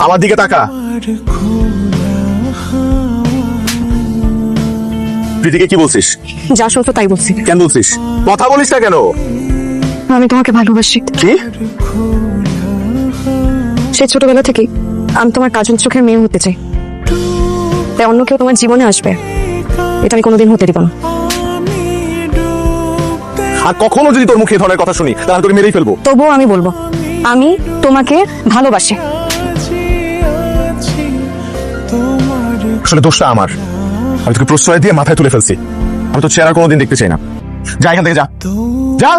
আমার দিকে তাকা। প্রীতিকে কি বলছিস? যা শুনছো তাই বলছি। কেন বলছিস? কথা বলিস না কেন? আমি তোমাকে ভালোবাসি। কি? সে ছোটবেলা থেকেই আমি তোমার কাজল চোখের মেয়ে হতে চাই, তাই অন্য কেউ তোমার জীবনে আসবে এটা আমি কোনোদিন হতে দিব না। আর কখনো যদি তোর মুখে এ ধরনের কথা শুনি তাহলে তোকে মেরেই ফেলবো। তবুও আমি বলবো আমি তোমাকে ভালোবাসি। আসলে দোষটা আমার, আমি তোকে প্রশ্রয় দিয়ে মাথায় তুলে ফেলছি। আমি তো চেহারা কোনোদিন দেখতে চাই না। যা এখান থেকে, যা যা।